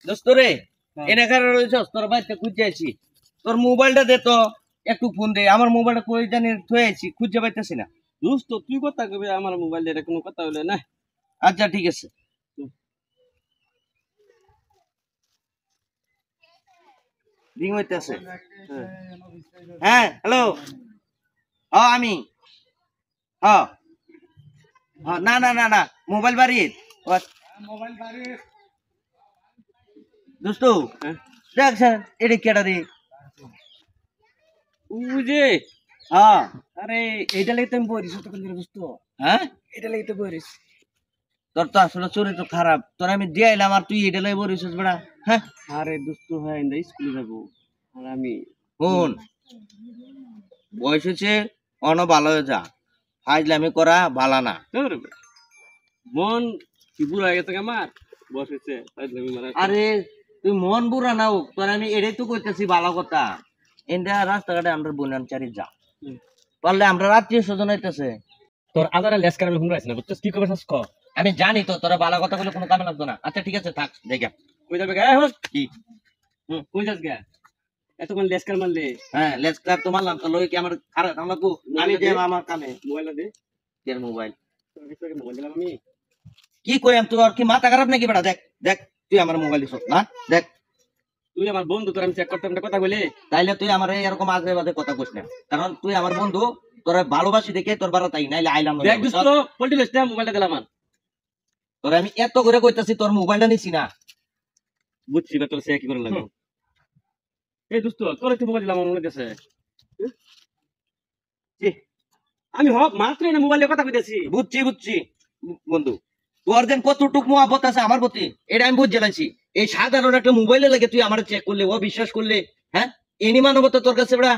দোস্ত রে এনে কারণে রয়েছস তোর বাড়িতে খুঁজে আছি তোর মোবাইলটা দে তো একটু ফোন দে আমার মোবাইলটা কই জানি থয়ে আছি খুঁজে পাইতেছি না দোস্ত তুই কথা কবি আমার মোবাইল এটা কোনো কথা হইলে না আচ্ছা ঠিক আছে রিং হইতেছে হ্যাঁ হ্যালো আমি না না না না মোবাইল বাড়ির মোবাইল বাড়ির দোস্ত দেখ স্যার এটা কেডা রে বুঝে আরে এইটা লাগি তুমি বইরিস তো কোন দোস্ত হ্যাঁ এটা লাগি তো বইরিস তোর তো আসলে চরিত্র খারাপ তোর আমি দিয়ে আইলাম আর তুই এটা লাগি বইরিস বড়া হ্যাঁ আরে দোস্ত হয় ইন্দা স্কুলে যাব আর আমি কোন বয়স হচ্ছে অন ভালো হয়ে যা ফাজলামি করা ভালো না মন কি বুড়া হয়ে গেছে আমার বস হচ্ছে আরে তুই মন বুড়া না হোক তোর আমি এটাই তো কইতেছি ভালো কথা এন্ডা রাস্তাঘাটে আমরা বনান চারি যা পারলে আমরা আত্মীয় স্বজন হইতেছে তোর আদারে লেস কারণে হুমরাইছ না বুঝছিস কি করবে কর আমি জানি তো তোরা ভালো কথা বলে কোনো কামে লাগতো না আচ্ছা ঠিক আছে থাক দেখা কই যাবে গায় হস কি কই যাস গা এতক্ষণ লেস কার মারলে হ্যাঁ লেস ক্লাব তো মারলাম তো লই কি আমার খারাপ আমরা কো আমি যে আমার কামে মোবাইল দে কেন মোবাইল মোবাইল দিলাম আমি কি কই আমি তোর কি মাথা খারাপ নাকি বেটা দেখ দেখ তুই আমার মোবাইল দিছস না দেখ তুই আমার বন্ধু তোর আমি চেক করতে কথা বলে তাইলে তুই আমার এরকম আজে বাজে কথা কইস না কারণ তুই আমার বন্ধু তোর ভালোবাসি দেখে তোর বারো তাই নাইলে আইলাম দেখ দোস্ত পল্টি লেসটা মোবাইলটা দিলাম আমার তোর আমি এত করে কইতাছি তোর মোবাইলটা নিছি না বুঝছি বা তোর সে কি করে লাগে এই দোস্ত তোর একটু মোবাইল দিলাম আমার মনে আছে আমি হক মাত্র না মোবাইলে কথা কইতেছি বুঝছি বুঝছি বন্ধু তোর যেন কতটুক মহাবত আছে আমার প্রতি এটা আমি বুঝতে পারছি এই সাধারণ একটা মোবাইলে লাগে তুই আমার চেক করলে ও বিশ্বাস করলে হ্যাঁ এনি মানবতা তোর কাছে বেড়া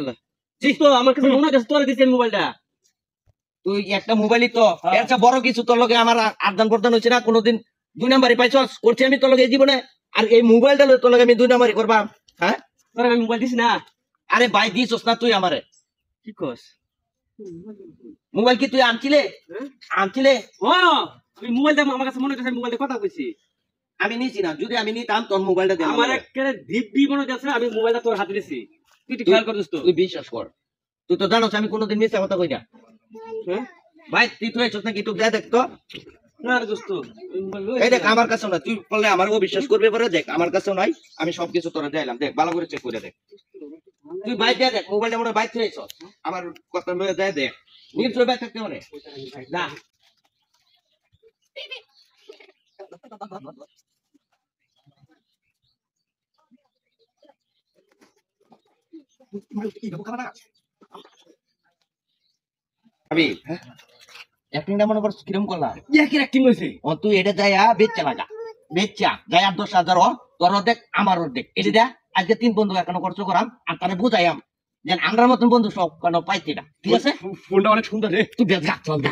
আল্লাহ তো আমার কাছে মনে হচ্ছে তোর দিছেন মোবাইলটা তুই একটা মোবাইলই তো এর চেয়ে বড় কিছু তোর লগে আমার আদান প্রদান হচ্ছে না কোনোদিন দুই নাম্বারই পাইছস করছি আমি তোর লগে এই জীবনে আর এই মোবাইলটা তোর লগে আমি দুই নাম্বারই করবা হ্যাঁ তোর আমি মোবাইল দিছি না আরে ভাই দিছস না তুই আমারে কি কস মোবাইল কি তুই আনছিলে আনছিলে ও আমি মোবাইলটা আমার কাছে মনে হচ্ছে মোবাইলটা কথা কইছি আমি নিছি না যদি আমি নিতাম তোর মোবাইলটা দে আমার একটা দিব্যি মনে হচ্ছে আমি মোবাইলটা তোর হাতে দিছি তুই খেয়াল করিস তো তুই বিশ্বাস কর তুই তো জানোস আমি কোনোদিন মিথ্যা কথা কই না হ্যাঁ ভাই তুই তো এসছ নাকি তুই দেখ তো না রে দোস্ত এই দেখ আমার কাছেও না তুই বললে আমারও বিশ্বাস করবে পরে দেখ আমার কাছেও নাই আমি সবকিছু তোরা দিলাম দেখ ভালো করে চেক করে দেখ তুই বাইক দিয়ে দেখ মোবাইলটা মনে বাইক থেকে এসছ আমার কথা মনে দেয় দেখ নিশ্চয় বাইক থাকতে পারে না অ্যাক্টিংটা মনে করছিস কিরকম করলাম কি অ্যাক্টিং হইছে ও তুই এটা যাই বেচা লাগা বেচা যাই আর 10,000 তোর অর্ধেক আমার অর্ধেক এটা দেখ আজকে 3 বন্ধু এখনো খরচ করাম আর তাহলে বুঝাইম যে আমরা মতন বন্ধু সব কেন পাইতে না ঠিক আছে ফোনটা অনেক সুন্দর রে তুই বেচ চল যা